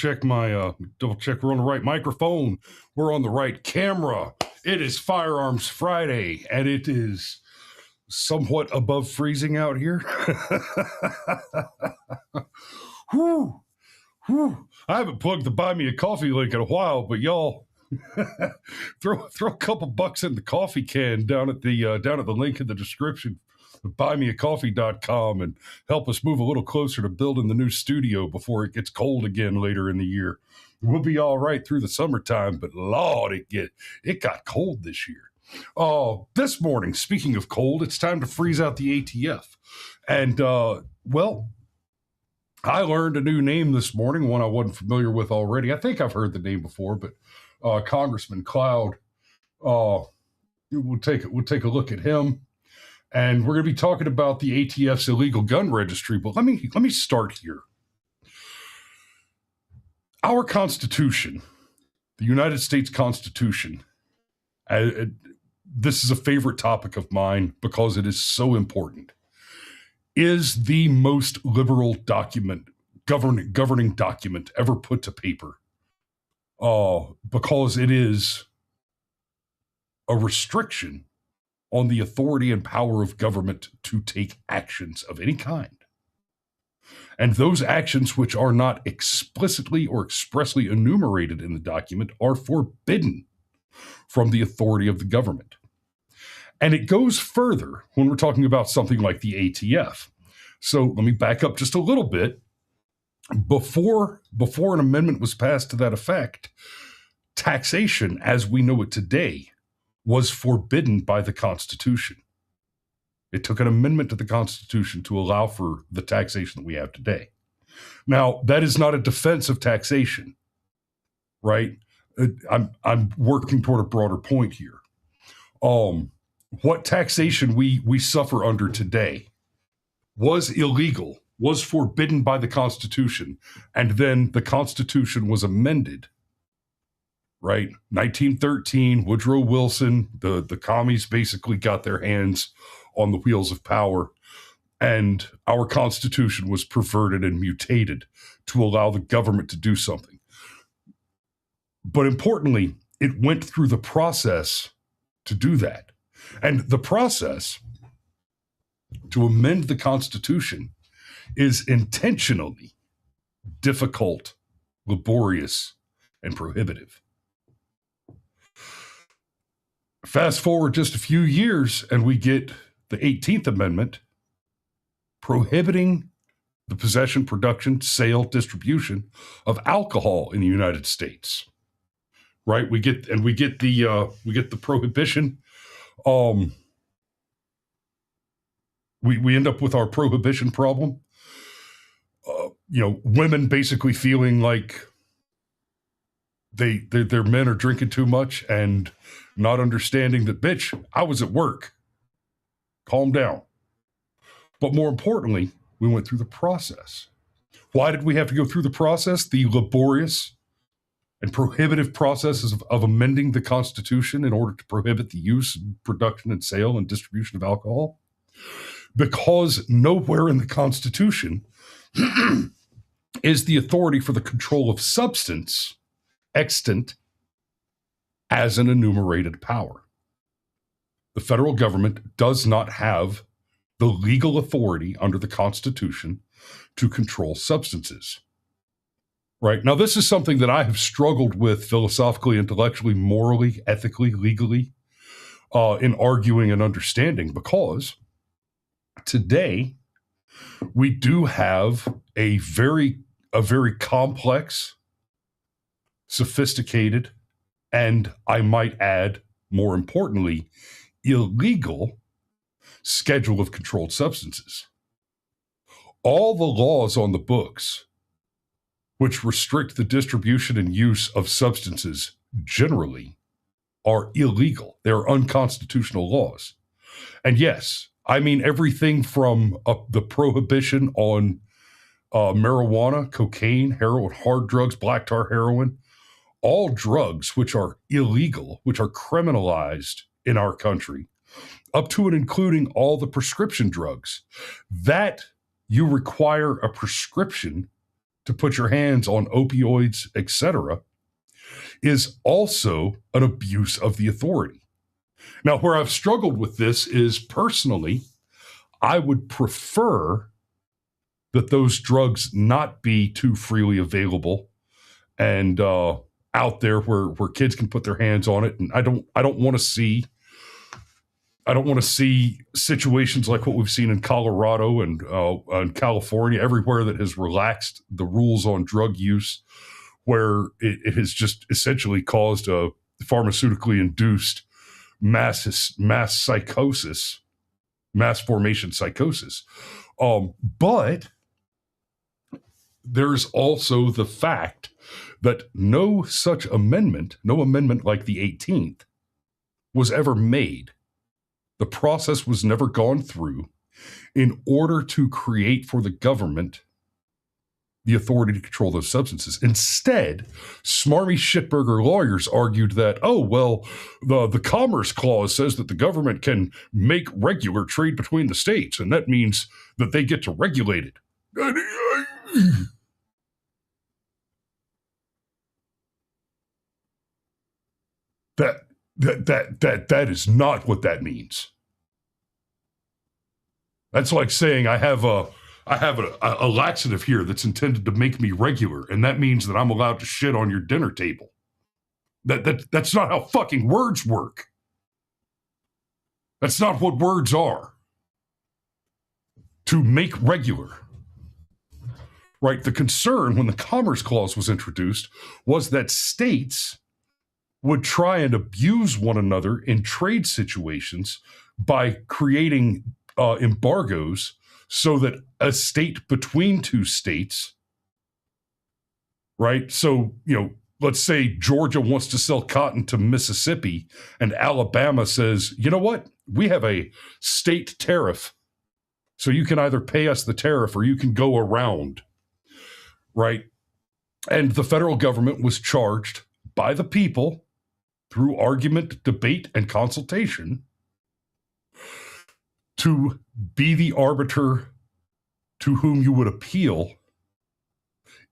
check we're on the right microphone. We're on the right camera. It is Firearms Friday, and it is somewhat above freezing out here. Whew. Whew. I haven't plugged the Buy Me a Coffee link in a while, but y'all throw a couple bucks in the coffee can down at the link in the description. buymeacoffee.com and help us move a little closer to building the new studio before it gets cold again later in the year. We'll be all right through the summertime, but Lord, it got cold this year. This morning, speaking of cold, it's time to freeze out the ATF. And, I learned a new name this morning, one I wasn't familiar with already. I think I've heard the name before, but Congressman Cloud, we'll take a look at him. And we're going to be talking about the ATF's illegal gun registry. But let me start here. Our Constitution, the United States Constitution, this is a favorite topic of mine because it is so important, is the most liberal governing document ever put to paper. Because it is a restriction on the authority and power of government to take actions of any kind. And those actions which are not explicitly or expressly enumerated in the document are forbidden from the authority of the government. And it goes further when we're talking about something like the ATF. So let me back up just a little bit. Before an amendment was passed to that effect, taxation as we know it today was forbidden by the Constitution. It took an amendment to the Constitution to allow for the taxation that we have today. Now, that is not a defense of taxation, right? I'm working toward a broader point here. What taxation we suffer under today was illegal, was forbidden by the Constitution, and then the Constitution was amended. Right, 1913, Woodrow Wilson, the commies basically got their hands on the wheels of power, and our Constitution was perverted and mutated to allow the government to do something. But importantly, it went through the process to do that. And the process to amend the Constitution is intentionally difficult, laborious, and prohibitive. Fast forward just a few years, and we get the 18th Amendment prohibiting the possession, production, sale, distribution of alcohol in the United States. Right? We get the prohibition. We end up with our prohibition problem. Women basically feeling like their men are drinking too much and not understanding that, bitch, I was at work. Calm down. But more importantly, we went through the process. Why did we have to go through the process? The laborious and prohibitive processes of amending the Constitution in order to prohibit the use, production, and sale and distribution of alcohol? Because nowhere in the Constitution is the authority for the control of substance extant as an enumerated power. The federal government does not have the legal authority under the Constitution to control substances. Right? Now, this is something that I have struggled with philosophically, intellectually, morally, ethically, legally, in arguing and understanding, because today we do have a very complex, sophisticated, and I might add, more importantly, illegal schedule of controlled substances. All the laws on the books which restrict the distribution and use of substances generally are illegal. They're unconstitutional laws. And yes, I mean everything from the prohibition on marijuana, cocaine, heroin, hard drugs, black tar heroin, all drugs which are illegal, which are criminalized in our country, up to and including all the prescription drugs, that you require a prescription to put your hands on opioids, etc., is also an abuse of the authority. Now, where I've struggled with this is personally, I would prefer that those drugs not be too freely available and out there where kids can put their hands on it. And I don't want to see situations like what we've seen in Colorado and California, everywhere that has relaxed the rules on drug use, where it has just essentially caused a pharmaceutically induced mass psychosis, mass formation psychosis. But there's also the fact that no such amendment, no amendment like the 18th, was ever made. The process was never gone through in order to create for the government the authority to control those substances. Instead, smarmy shitburger lawyers argued that, oh, well, the Commerce Clause says that the government can make regular trade between the states, and that means that they get to regulate it. That is not what that means. That's like saying I have a laxative here that's intended to make me regular, and that means that I'm allowed to shit on your dinner table. That's not how fucking words work. That's not what words are. To make regular. Right? The concern when the Commerce Clause was introduced was that states would try and abuse one another in trade situations by creating embargoes so that a state between two states, right? So, let's say Georgia wants to sell cotton to Mississippi and Alabama says, you know what? We have a state tariff. So you can either pay us the tariff or you can go around, right? And the federal government was charged by the people through argument, debate, and consultation to be the arbiter to whom you would appeal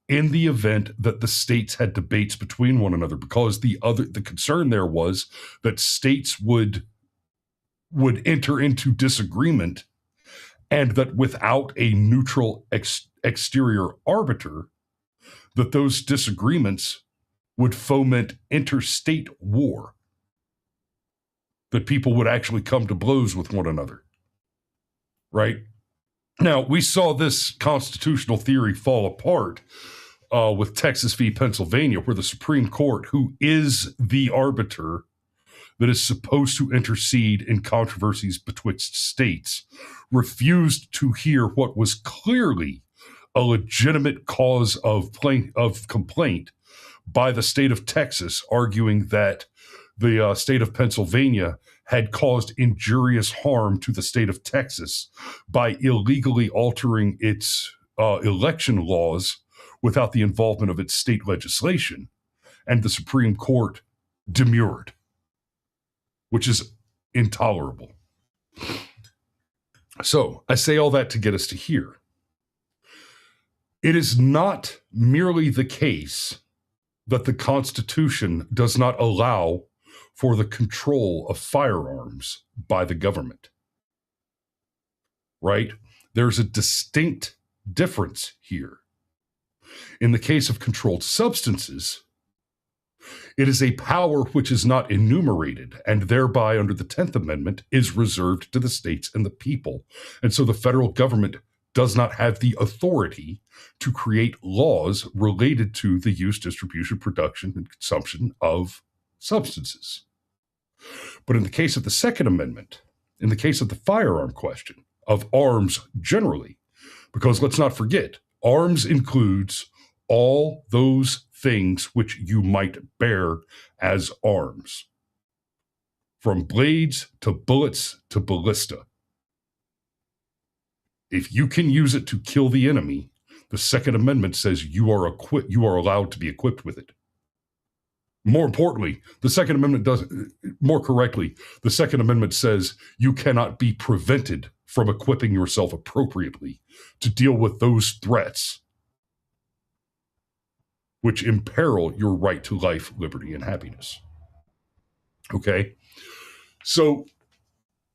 in the event that the states had debates between one another, because the concern there was that states would enter into disagreement, and that without a neutral exterior arbiter, that those disagreements would foment interstate war, that people would actually come to blows with one another, right? Now, we saw this constitutional theory fall apart with Texas v. Pennsylvania, where the Supreme Court, who is the arbiter that is supposed to intercede in controversies betwixt states, refused to hear what was clearly a legitimate cause of complaint by the state of Texas, arguing that the state of Pennsylvania had caused injurious harm to the state of Texas by illegally altering its election laws without the involvement of its state legislation. And the Supreme Court demurred, which is intolerable. So I say all that to get us to here. It is not merely the case that the Constitution does not allow for the control of firearms by the government, right? There's a distinct difference here. In the case of controlled substances, it is a power which is not enumerated, and thereby, under the 10th Amendment, is reserved to the states and the people. And so the federal government does not have the authority to create laws related to the use, distribution, production, and consumption of substances. But in the case of the Second Amendment, in the case of the firearm question, of arms generally, because let's not forget, arms includes all those things which you might bear as arms, from blades to bullets to ballista. If you can use it to kill the enemy, the Second Amendment says you are allowed to be equipped with it. More importantly, the Second Amendment the Second Amendment says you cannot be prevented from equipping yourself appropriately to deal with those threats. which imperil your right to life, liberty, and happiness. Okay? So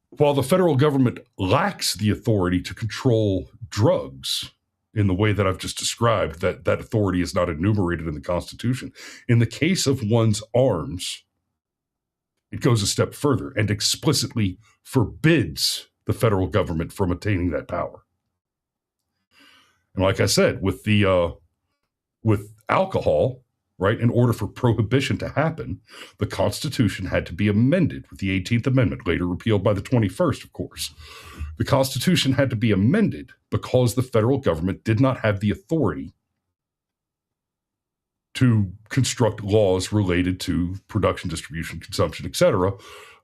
while the federal government lacks the authority to control drugs in the way that I've just described, that authority is not enumerated in the Constitution. In the case of one's arms, it goes a step further and explicitly forbids the federal government from attaining that power. And like I said, with alcohol, right, in order for prohibition to happen, the Constitution had to be amended with the 18th Amendment, later repealed by the 21st, of course. The Constitution had to be amended because the federal government did not have the authority to construct laws related to production, distribution, consumption, etc.,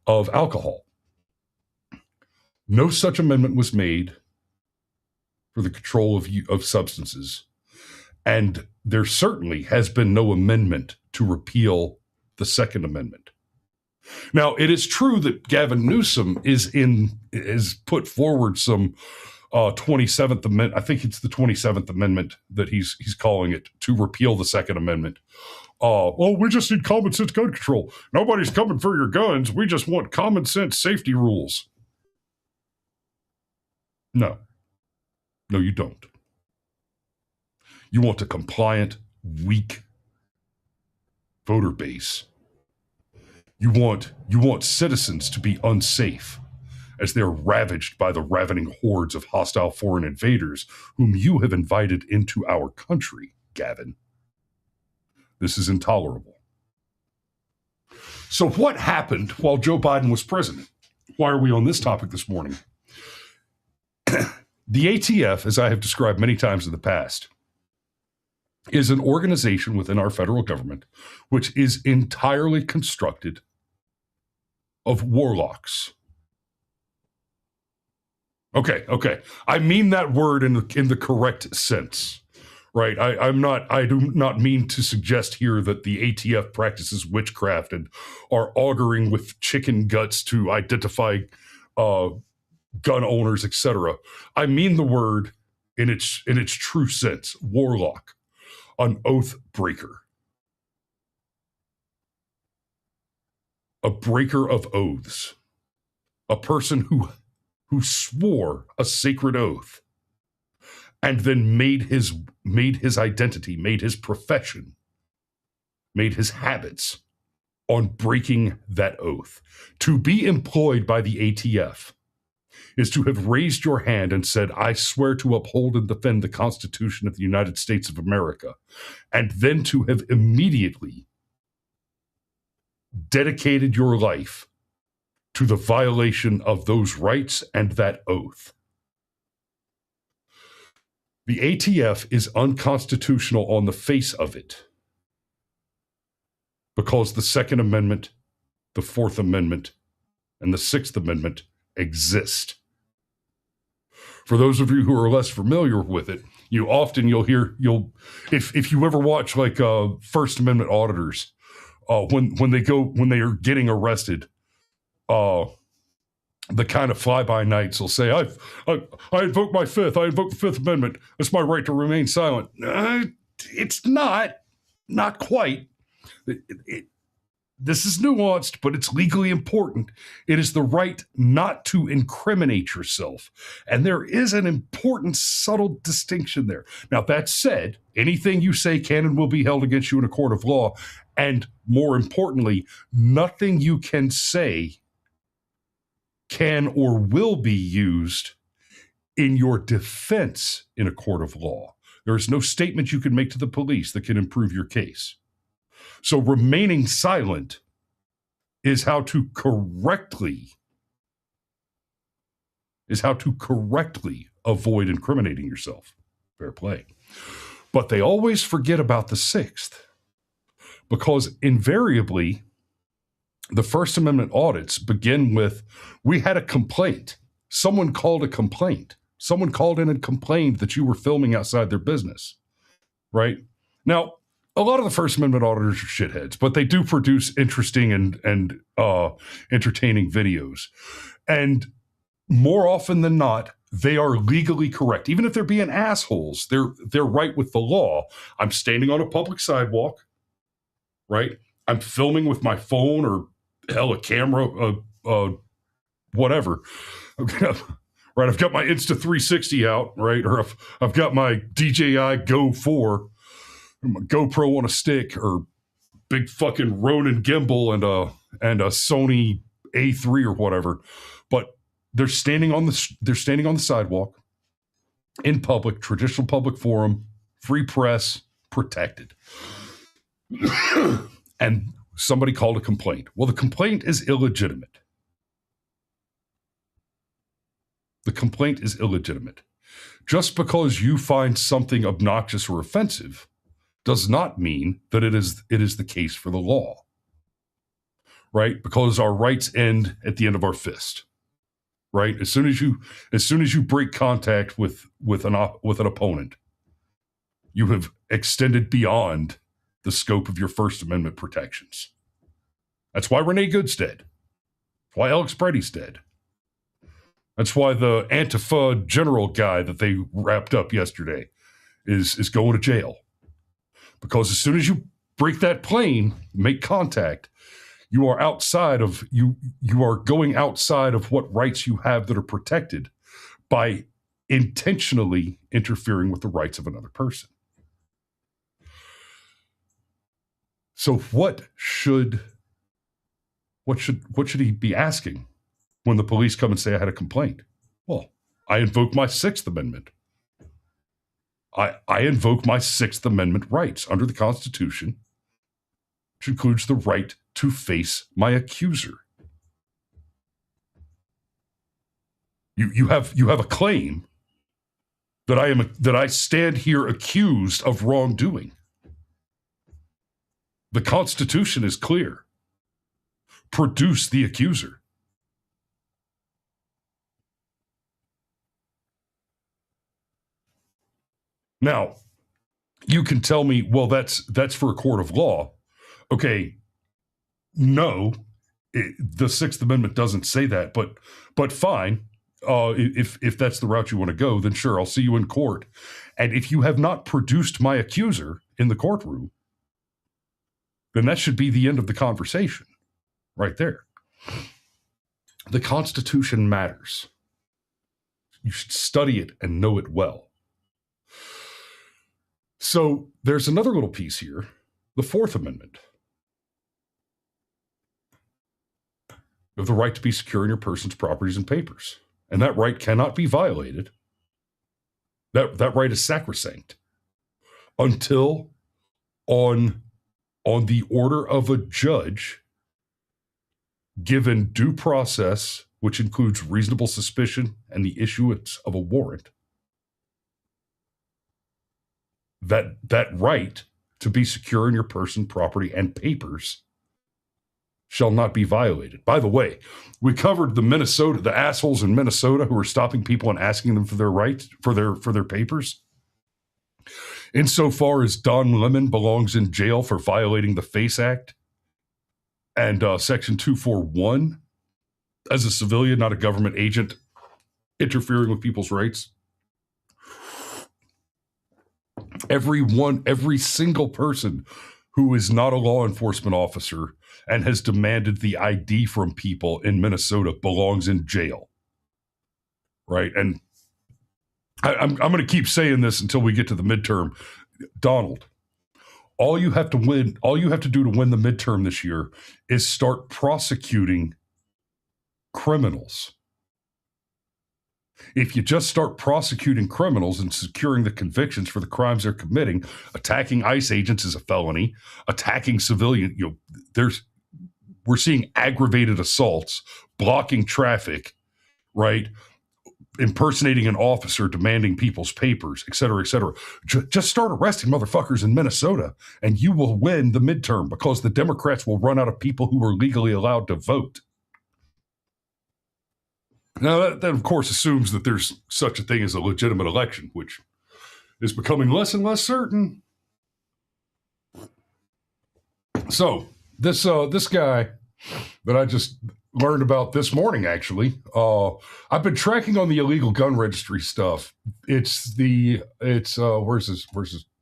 of alcohol. No such amendment was made for the control of substances, and there certainly has been no amendment to repeal the Second Amendment. Now, it is true that Gavin Newsom is put forward some 27th Amendment. I think it's the 27th Amendment that he's calling it, to repeal the Second Amendment. Well, we just need common sense gun control. Nobody's coming for your guns. We just want common sense safety rules. No, you don't. You want a compliant, weak voter base. You want citizens to be unsafe as they're ravaged by the ravening hordes of hostile foreign invaders whom you have invited into our country, Gavin. This is intolerable. So what happened while Joe Biden was president? Why are we on this topic this morning? The ATF, as I have described many times in the past, is an organization within our federal government which is entirely constructed of warlocks. Okay. I mean that word in the correct sense, right? I do not mean to suggest here that the ATF practices witchcraft and are auguring with chicken guts to identify gun owners, etc. I mean the word in its true sense, warlock, an oath breaker, a breaker of oaths, a person who swore a sacred oath and then made his identity, made his profession, made his habits on breaking that oath. To be employed by the ATF is to have raised your hand and said, I swear to uphold and defend the Constitution of the United States of America, and then to have immediately dedicated your life to the violation of those rights and that oath. The ATF is unconstitutional on the face of it because the Second Amendment, the Fourth Amendment, and the Sixth Amendment exist. For those of you who are less familiar with it, you'll hear if you ever watch like First Amendment auditors, when they are getting arrested, the kind of fly-by-nights will say, I invoke my fifth. I invoke the Fifth Amendment. It's my right to remain silent. It's not quite. This is nuanced, but it's legally important. It is the right not to incriminate yourself. And there is an important, subtle distinction there. Now, that said, anything you say can and will be held against you in a court of law. And more importantly, nothing you can say can or will be used in your defense in a court of law. There is no statement you can make to the police that can improve your case. So remaining silent is how to correctly avoid incriminating yourself. Fair play. But they always forget about the Sixth, because invariably the First Amendment audits begin with, we had a complaint. Someone called a complaint. Someone called in and complained that you were filming outside their business, right? Now, a lot of the First Amendment auditors are shitheads, but they do produce interesting and entertaining videos. And more often than not, they are legally correct. Even if they're being assholes, they're right with the law. I'm standing on a public sidewalk, right? I'm filming with my phone or hell, a camera, whatever. Right, I've got my Insta360 out, right? Or I've got my DJI Go 4, my GoPro on a stick, or big fucking Ronin gimbal and a Sony A3 or whatever. But they're standing on the sidewalk in public, traditional public forum, free press, protected. And somebody called a complaint. Well, the complaint is illegitimate. The complaint is illegitimate. Just because you find something obnoxious or offensive does not mean that it is the case for the law, right? Because our rights end at the end of our fist, right? As soon as you break contact with an opponent, you have extended beyond the scope of your First Amendment protections. That's why Renee Good's dead. That's why Alex Brady's dead. That's why the Antifa general guy that they wrapped up yesterday is going to jail. Because as soon as you break that plane, make contact, you are outside of you are going outside of what rights you have that are protected by intentionally interfering with the rights of another person. So what should he be asking when the police come and say I had a complaint? Well, I invoke my Sixth Amendment. I invoke my Sixth Amendment rights under the Constitution, which includes the right to face my accuser. You have a claim that I stand here accused of wrongdoing. The Constitution is clear. Produce the accuser. Now, you can tell me, well, that's for a court of law. Okay, no, the Sixth Amendment doesn't say that, but fine. If that's the route you want to go, then sure, I'll see you in court. And if you have not produced my accuser in the courtroom, then that should be the end of the conversation right there. The Constitution matters. You should study it and know it well. So there's another little piece here, the Fourth Amendment. You have the right to be secure in your person's properties and papers. And that right cannot be violated. That right is sacrosanct until on the order of a judge, given due process, which includes reasonable suspicion and the issuance of a warrant, that right to be secure in your person, property, and papers shall not be violated. By the way, we covered the assholes in Minnesota who are stopping people and asking them for their rights, for their papers. Insofar as Don Lemon belongs in jail for violating the FACE Act and Section 241 as a civilian, not a government agent, interfering with people's rights. Every single person who is not a law enforcement officer and has demanded the ID from people in Minnesota belongs in jail, right? And I'm going to keep saying this until we get to the midterm. Donald, all you have to do to win the midterm this year is start prosecuting criminals. If you just start prosecuting criminals and securing the convictions for the crimes they're committing, attacking ICE agents is a felony, attacking civilian, we're seeing aggravated assaults, blocking traffic, right? Impersonating an officer, demanding people's papers, et cetera, et cetera. Just start arresting motherfuckers in Minnesota and you will win the midterm because the Democrats will run out of people who are legally allowed to vote. Now, that of course assumes that there's such a thing as a legitimate election, which is becoming less and less certain. So this guy that learned about this morning, actually. I've been tracking on the illegal gun registry stuff. It's where's this?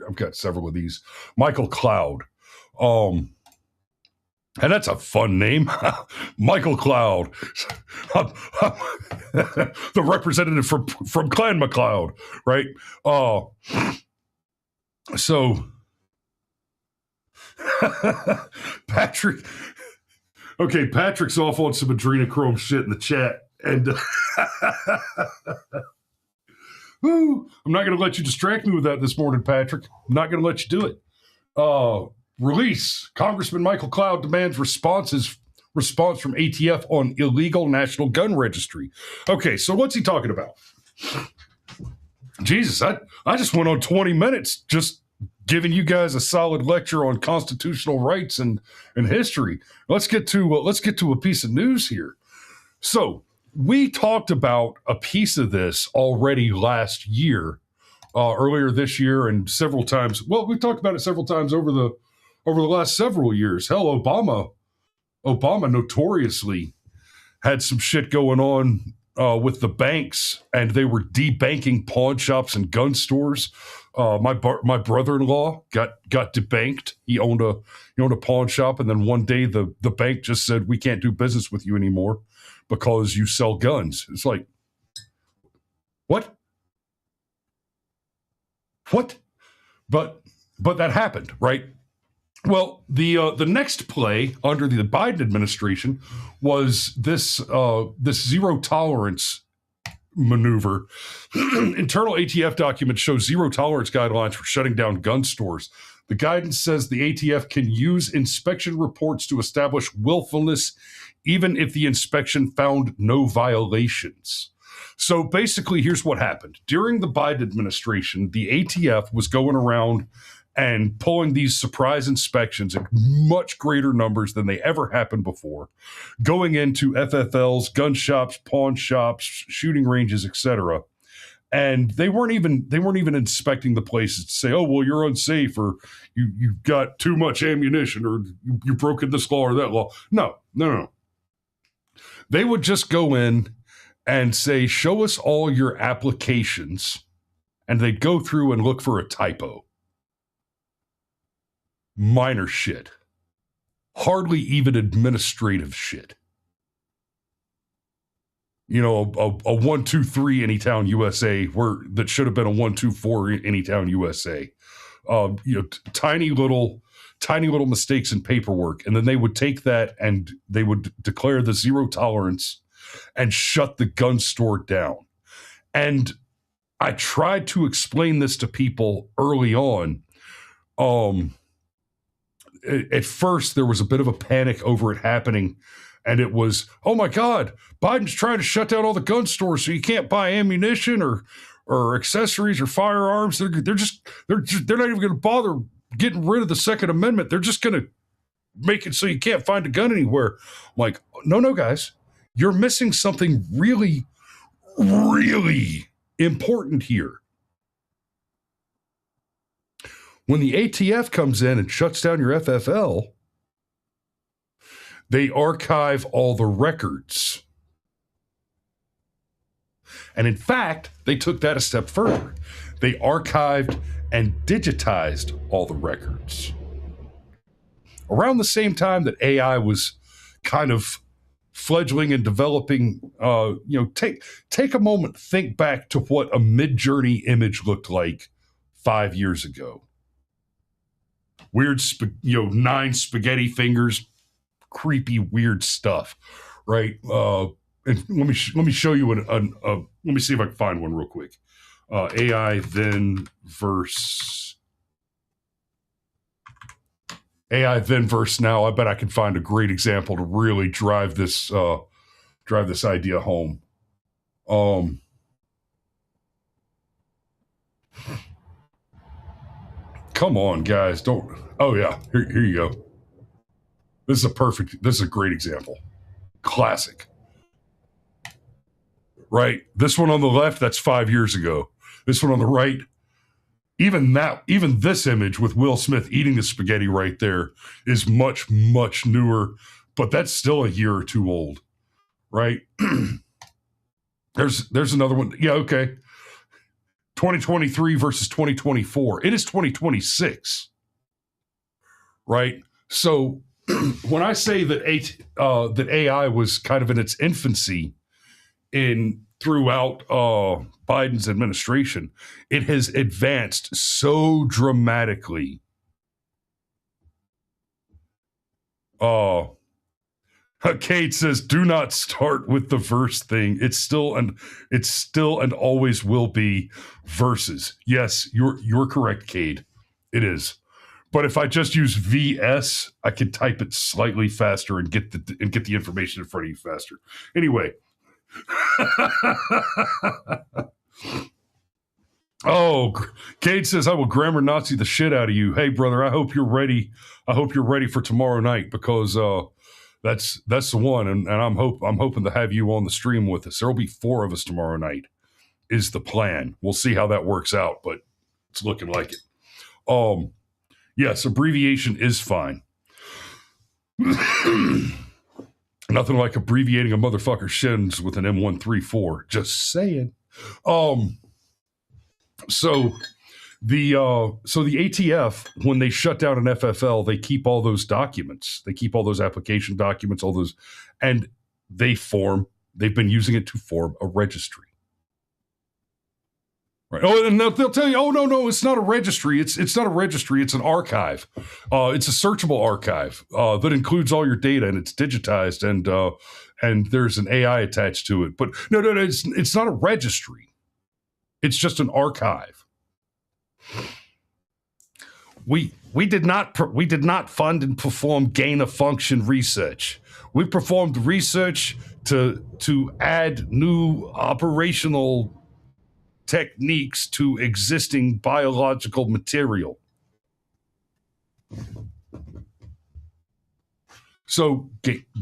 I've got several of these. Michael Cloud. And that's a fun name. Michael Cloud. The representative from Clan McLeod, right? So Patrick. Okay, Patrick's off on some adrenochrome shit in the chat. And I'm not going to let you distract me with that this morning, Patrick. I'm not going to let you do it. Release. Congressman Michael Cloud demands response from ATF on illegal national gun registry. Okay, so what's he talking about? Jesus, I just went on 20 minutes just giving you guys a solid lecture on constitutional rights and history. Let's get to a piece of news here. So we talked about a piece of this already last year, earlier this year, and several times. Well, we talked about it several times over the last several years. Hell, Obama notoriously had some shit going on with the banks, and they were debanking pawn shops and gun stores. My brother-in-law got debanked. He owned a pawn shop, and then one day the bank just said, "We can't do business with you anymore because you sell guns." It's like, what? But that happened, right? Well, the next play under the Biden administration was this zero tolerance maneuver. Internal ATF documents show zero tolerance guidelines for shutting down gun stores. The guidance says the ATF can use inspection reports to establish willfulness, even if the inspection found no violations. So basically, here's what happened. During the Biden administration, the ATF was going around and pulling these surprise inspections in much greater numbers than they ever happened before, going into FFLs, gun shops, pawn shops, shooting ranges, etc. And they weren't even inspecting the places to say, "Oh, well, you're unsafe," or "you've got too much ammunition," or "you've broken this law or that law." No. They would just go in and say, "Show us all your applications," and they'd go through and look for a typo. Minor shit. Hardly even administrative shit. You know, a 123 Anytown USA that should have been a 124 Anytown USA. Tiny little mistakes in paperwork, and then they would take that and they would declare the zero tolerance and shut the gun store down. And I tried to explain this to people early on. At first, there was a bit of a panic over it happening, and it was, "Oh my God, Biden's trying to shut down all the gun stores so you can't buy ammunition or accessories or firearms. They're not even going to bother getting rid of the Second Amendment. They're just going to make it so you can't find a gun anywhere." I'm like, no, guys, you're missing something really, really important here. When the ATF comes in and shuts down your FFL, they archive all the records. And in fact, they took that a step further. They archived and digitized all the records. Around the same time that AI was kind of fledgling and developing, take a moment, think back to what a Mid-Journey image looked like 5 years ago. Weird, 9 spaghetti fingers, creepy, weird stuff, right? And let me show you let me see if I can find one real quick. AI then verse now. I bet I can find a great example to really drive this idea home. Come on, guys, don't. Oh yeah, here you go. This is a great example. Classic. Right? This one on the left, that's 5 years ago. This one on the right, even this image with Will Smith eating the spaghetti right there is much, much newer, but that's still a year or two old. right? There's another one. Yeah, okay. 2023 versus 2024. It is 2026, right? So when I say that that AI was kind of in its infancy throughout Biden's administration, it has advanced so dramatically. Kate says, "Do not start with the verse thing. It's still and always will be verses." Yes, you're correct, Cade. It is. But if I just use VS, I can type it slightly faster and get the information in front of you faster. Anyway. Oh, Cade says, "I will grammar Nazi the shit out of you." Hey, brother, I hope you're ready. I hope you're ready for tomorrow night, because that's the one, and I'm hoping to have you on the stream with us. There'll be 4 of us tomorrow night, is the plan. We'll see how that works out, but it's looking like it. Yes, abbreviation is fine. Nothing like abbreviating a motherfucker's shins with an M134. Just saying. So the ATF, when they shut down an FFL, they keep all those documents. They keep all those application documents, all those, and they've been using it to form a registry. Right. Oh, and they'll tell you, "Oh, no, it's not a registry. It's not a registry. It's an archive. It's a searchable archive that includes all your data, and it's digitized, and there's an AI attached to it." But no, it's not a registry. It's just an archive. We did not fund and perform gain of function research. We performed research to add new operational techniques to existing biological material. So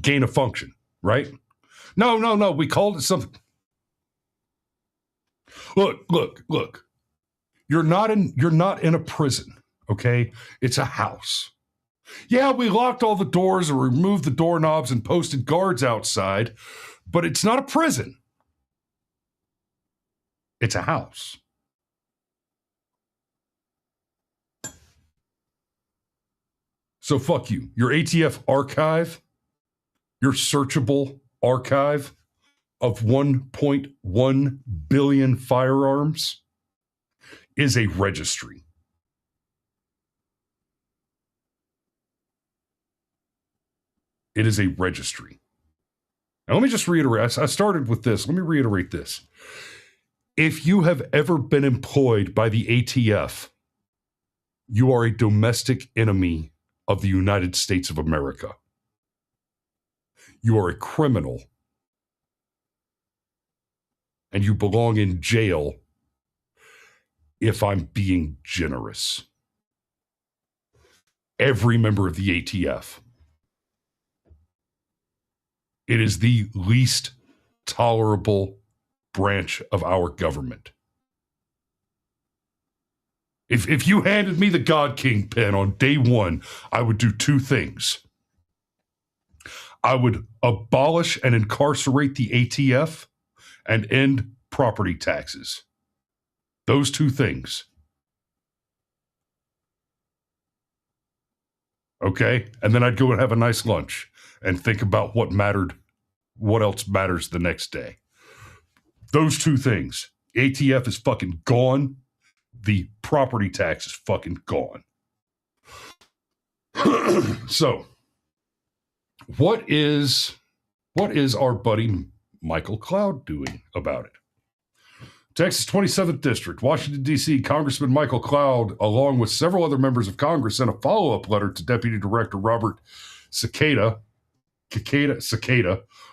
gain of function, right? No. We called it something. Look. You're not in a prison, okay? It's a house. Yeah, we locked all the doors and removed the doorknobs and posted guards outside, but it's not a prison. It's a house. So fuck you. Your ATF archive, your searchable archive of 1.1 billion firearms is a registry. It is a registry. Now, let me just reiterate. I started with this. Let me reiterate this. If you have ever been employed by the ATF, you are a domestic enemy of the United States of America. You are a criminal, and you belong in jail, if I'm being generous. Every member of the ATF. It is the least tolerable branch of our government. If you handed me the God King pen on day one, I would do 2 things. I would abolish and incarcerate the ATF and end property taxes. Those 2 things. Okay? And then I'd go and have a nice lunch and think about what else matters the next day. Those 2 things. ATF is fucking gone. The property tax is fucking gone. So, what is our buddy Michael Cloud doing about it? Texas 27th District, Washington, D.C., Congressman Michael Cloud, along with several other members of Congress, sent a follow-up letter to Deputy Director Robert Cicada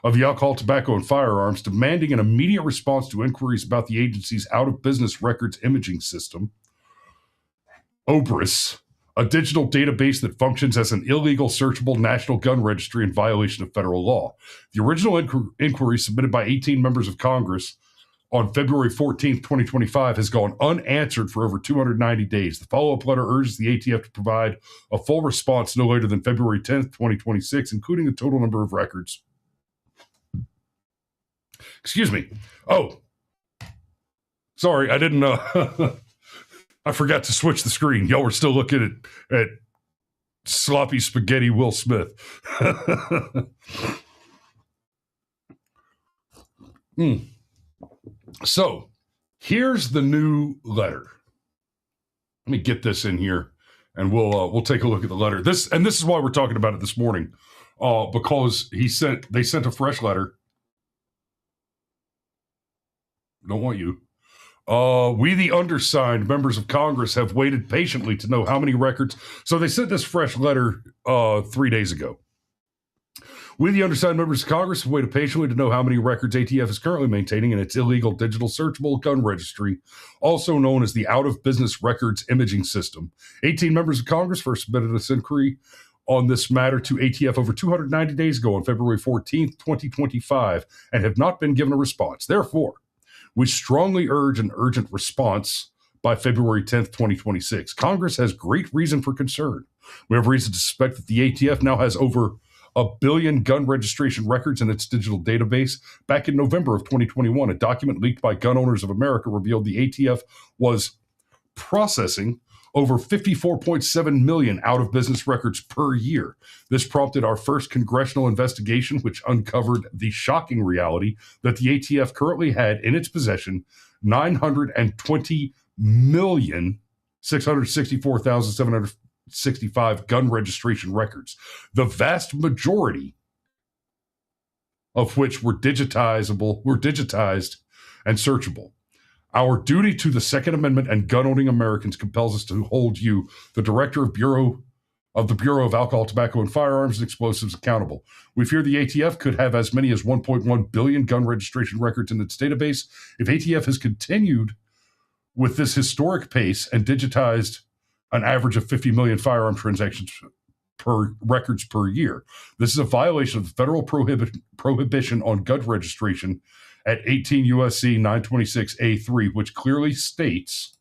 of the Alcohol, Tobacco, and Firearms, demanding an immediate response to inquiries about the agency's out-of-business records imaging system, OBRIS, a digital database that functions as an illegal searchable national gun registry in violation of federal law. The original inquiry submitted by 18 members of Congress on February 14th, 2025, has gone unanswered for over 290 days. The follow-up letter urges the ATF to provide a full response no later than February 10th, 2026, including the total number of records Excuse me. Oh, sorry, I didn't. I forgot to switch the screen. Y'all were still looking at sloppy spaghetti Will Smith. So here's the new letter. Let me get this in here, and we'll take a look at the letter. This is why we're talking about it this morning, because they sent a fresh letter. Don't want you. We, the undersigned members of Congress, have waited patiently to know how many records. So they sent this fresh letter 3 days ago. We, the undersigned members of Congress, have waited patiently to know how many records ATF is currently maintaining in its illegal digital searchable gun registry, also known as the Out-of-Business Records Imaging System. 18 members of Congress first submitted this inquiry on this matter to ATF over 290 days ago on February 14th, 2025, and have not been given a response. Therefore, we strongly urge an urgent response by February 10th, 2026. Congress has great reason for concern. We have reason to suspect that the ATF now has over 1 billion gun registration records in its digital database. Back in November of 2021, a document leaked by Gun Owners of America revealed the ATF was processing over 54.7 million out-of-business records per year. This prompted our first congressional investigation, which uncovered the shocking reality that the ATF currently had in its possession 920,664,765 gun registration records, the vast majority of which were digitized and searchable. Our duty to the Second Amendment and gun-owning Americans compels us to hold you, the Director of the Bureau of Alcohol, Tobacco, and Firearms and Explosives, accountable. We fear the ATF could have as many as 1.1 billion gun registration records in its database. If ATF has continued with this historic pace and digitized an average of 50 million firearm transactions records per year, this is a violation of the federal prohibition on gun registration at 18 U.S.C. 926A3, which clearly states,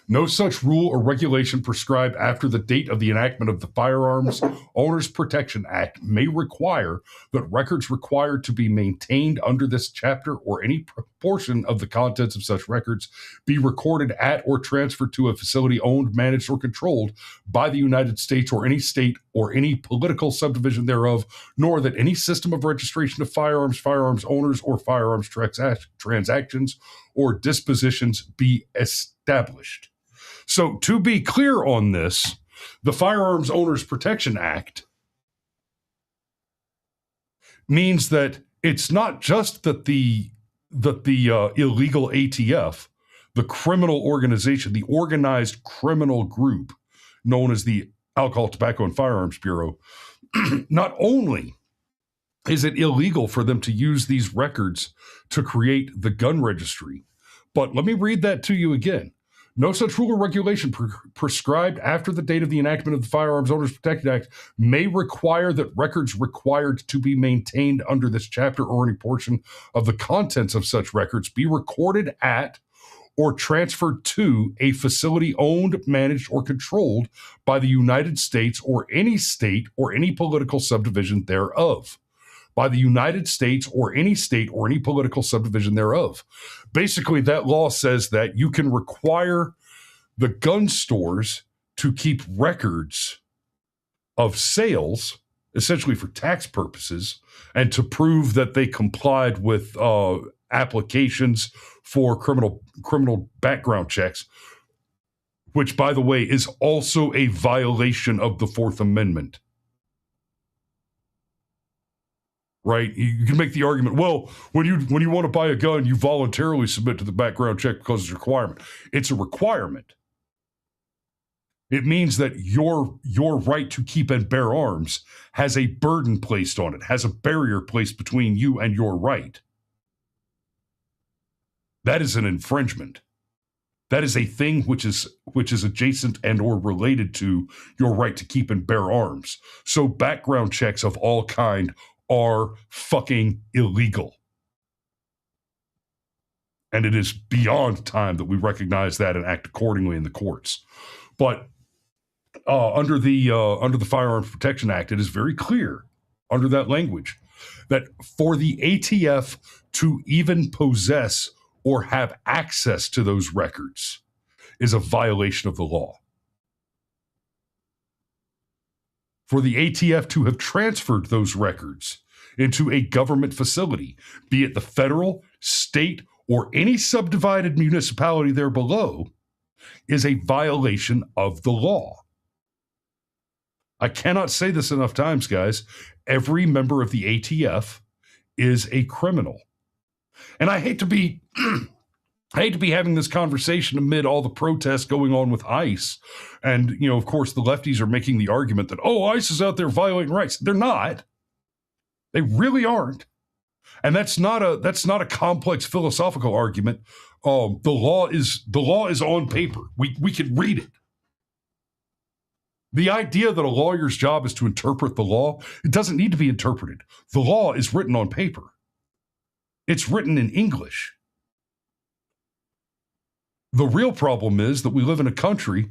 no such rule or regulation prescribed after the date of the enactment of the Firearms Owners Protection Act may require that records required to be maintained under this chapter or any portion of the contents of such records be recorded at or transferred to a facility owned, managed, or controlled by the United States or any state or any political subdivision thereof, nor that any system of registration of firearms, firearms owners, or firearms transactions or dispositions be established. So to be clear on this, the Firearms Owners Protection Act means that it's not just that the illegal ATF, the criminal organization, the organized criminal group known as the Alcohol, Tobacco, and Firearms Bureau, not only is it illegal for them to use these records to create the gun registry, but let me read that to you again. No such rule or regulation prescribed after the date of the enactment of the Firearms Owners Protection Act may require that records required to be maintained under this chapter or any portion of the contents of such records be recorded at or transferred to a facility owned, managed, or controlled by the United States or any state or any political subdivision thereof. By the United States or any state or any political subdivision thereof. Basically, that law says that you can require the gun stores to keep records of sales, essentially for tax purposes, and to prove that they complied with applications for criminal background checks, which, by the way, is also a violation of the Fourth Amendment. Right? You can make the argument, well, when you want to buy a gun, you voluntarily submit to the background check because it's a requirement. It's a requirement. It means that your right to keep and bear arms has a burden placed on it, has a barrier placed between you and your right. That is an infringement. That is a thing which is adjacent and or related to your right to keep and bear arms. So background checks of all kind are fucking illegal. And it is beyond time that we recognize that and act accordingly in the courts. But under the Firearms Protection Act, it is very clear under that language that for the ATF to even possess or have access to those records is a violation of the law. For the ATF to have transferred those records into a government facility, be it the federal, state, or any subdivided municipality there below, is a violation of the law. I cannot say this enough times, guys. Every member of the ATF is a criminal. And I hate to be having this conversation amid all the protests going on with ICE. And, of course, the lefties are making the argument that, ICE is out there violating rights. They're not. They really aren't. And that's not a complex philosophical argument. The law is on paper. We can read it. The idea that a lawyer's job is to interpret the law, it doesn't need to be interpreted. The law is written on paper. It's written in English. The real problem is that we live in a country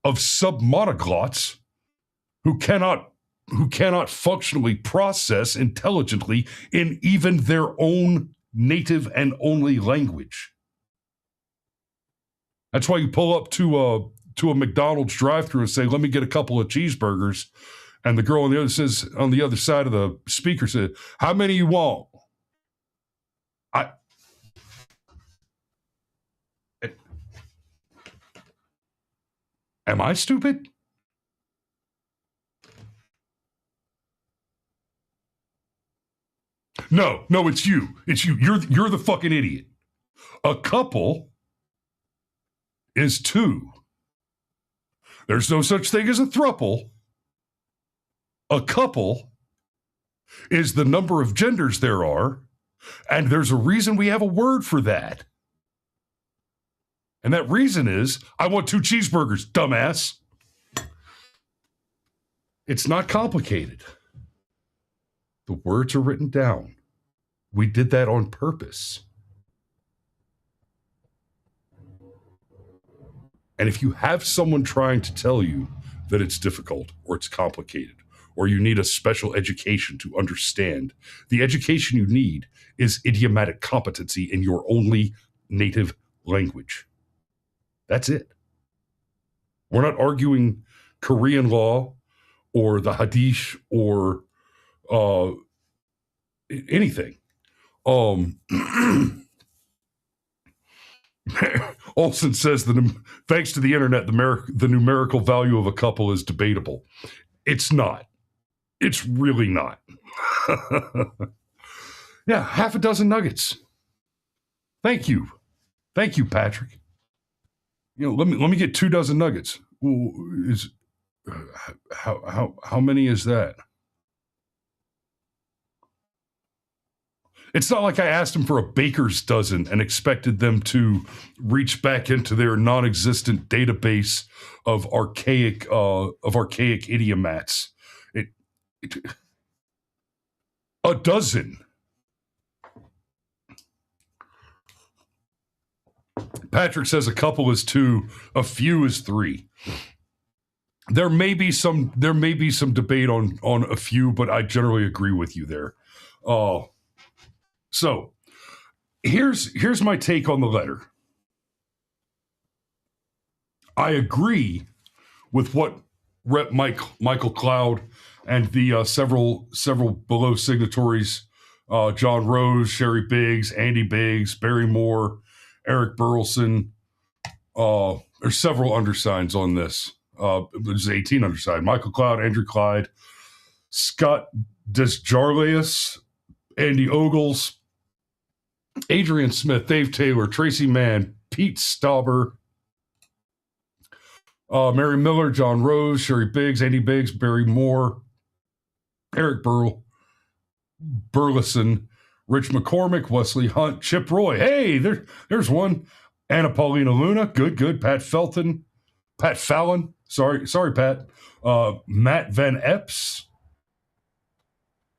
of submonoglots who cannot functionally process intelligently in even their own native and only language. That's why you pull up to a McDonald's drive-thru and say, "Let me get a couple of cheeseburgers," and the girl on the other side of the speaker said, "How many you want?" Am I stupid? No, it's you. It's you. You're the fucking idiot. A couple is two. There's no such thing as a throuple. A couple is the number of genders there are, and there's a reason we have a word for that. And that reason is, I want 2 cheeseburgers, dumbass. It's not complicated. The words are written down. We did that on purpose. And if you have someone trying to tell you that it's difficult or it's complicated or you need a special education to understand, the education you need is idiomatic competency in your only native language. That's it. We're not arguing Korean law or the Hadith or anything. Olson says that thanks to the internet, the numerical value of a couple is debatable. It's not. It's really not. Yeah, half a dozen nuggets. Thank you, Patrick. Let me get 2 dozen nuggets. How many is that? It's not like I asked them for a baker's dozen and expected them to reach back into their non-existent database of archaic idiomats. A dozen. Patrick says a couple is 2, a few is 3. There may be some debate on a few, but I generally agree with you there. So here's my take on the letter. I agree with what Rep. Michael Cloud and the several below signatories, John Rose, Sherry Biggs, Andy Biggs, Barry Moore, Eric Burleson. There's several undersigns on this. There's 18 undersigned. Michael Cloud, Andrew Clyde, Scott Desjarlais, Andy Ogles, Adrian Smith, Dave Taylor, Tracy Mann, Pete Stauber, Mary Miller, John Rose, Sherry Biggs, Andy Biggs, Barry Moore, Eric Burleson, Rich McCormick, Wesley Hunt, Chip Roy. Hey, there's one. Anna Paulina Luna, good. Pat Fallon. Sorry, Pat. Matt Van Epps,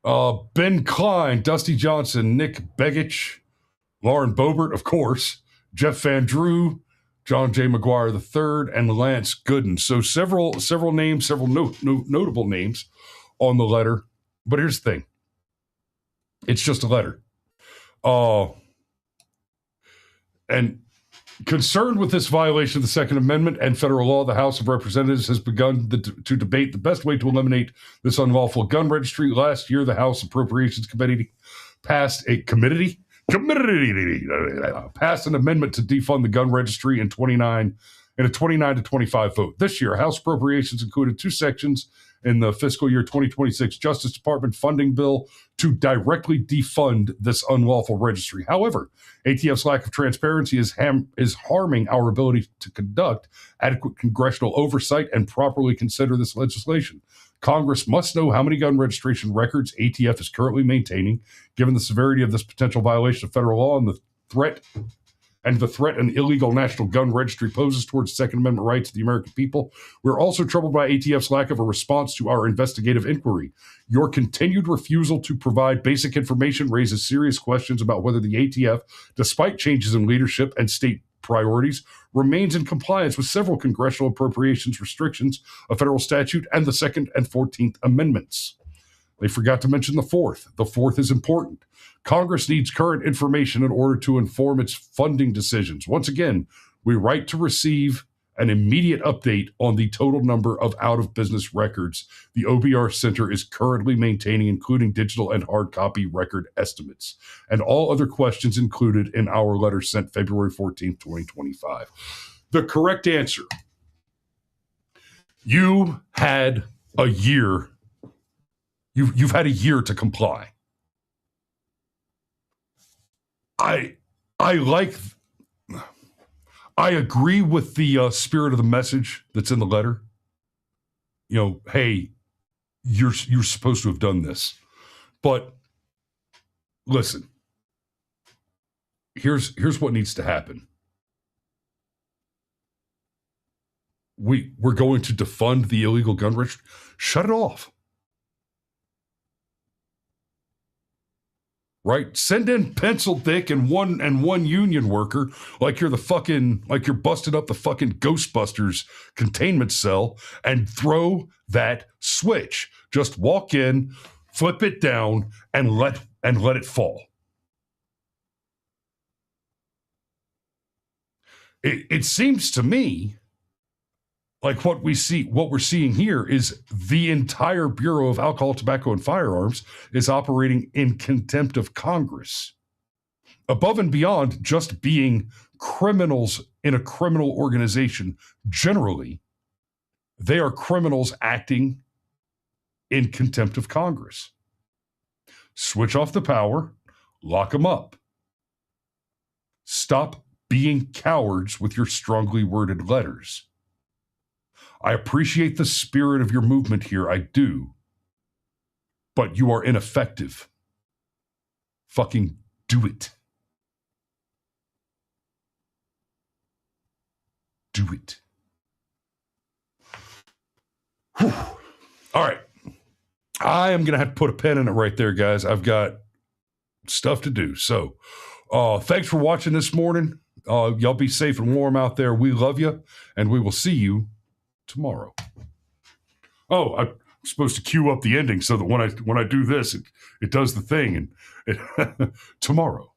Ben Klein, Dusty Johnson, Nick Begich, Lauren Bobert, of course, Jeff Van Drew, John J. McGuire III, and Lance Gooden. So several names, several notable names on the letter. But here's the thing. It's just a letter. And concerned with this violation of the Second Amendment and federal law, the House of Representatives has begun to debate the best way to eliminate this unlawful gun registry. Last year, the House Appropriations Committee passed an amendment to defund the gun registry in a 29 to 25 vote. This year, House Appropriations included 2 sections in the fiscal year 2026 Justice Department funding bill to directly defund this unlawful registry. However, ATF's lack of transparency is harming our ability to conduct adequate congressional oversight and properly consider this legislation. Congress must know how many gun registration records ATF is currently maintaining, given the severity of this potential violation of federal law and the threat an illegal national gun registry poses towards Second Amendment rights of the American people. We're also troubled by ATF's lack of a response to our investigative inquiry. Your continued refusal to provide basic information raises serious questions about whether the ATF, despite changes in leadership and state priorities, remains in compliance with several congressional appropriations restrictions, a federal statute, and the Second and 14th Amendments. They forgot to mention the fourth. The fourth is important. Congress needs current information in order to inform its funding decisions. Once again, we write to receive an immediate update on the total number of out-of-business records the OBR Center is currently maintaining, including digital and hard copy record estimates, and all other questions included in our letter sent February 14th, 2025. The correct answer: you had a year. You've had a year to comply. I agree with the spirit of the message that's in the letter. You know, hey, you're supposed to have done this. But listen, here's what needs to happen. We're going to defund the illegal gun registry. Shut it off. Right? Send in pencil dick and one union worker like you're busting up the fucking Ghostbusters containment cell and throw that switch. Just walk in, flip it down, and let it fall. It seems to me like what we're seeing here is the entire Bureau of Alcohol, Tobacco, and Firearms is operating in contempt of Congress. Above and beyond just being criminals in a criminal organization, generally, they are criminals acting in contempt of Congress. Switch off the power, lock them up. Stop being cowards with your strongly worded letters. I appreciate the spirit of your movement here, I do. But you are ineffective. Fucking do it. Do it. Whew. All right. I am going to have to put a pen in it right there, guys. I've got stuff to do. So thanks for watching this morning. Y'all be safe and warm out there. We love you, and we will see you tomorrow. Oh, I'm supposed to cue up the ending so that when I do this, it does the thing. And tomorrow.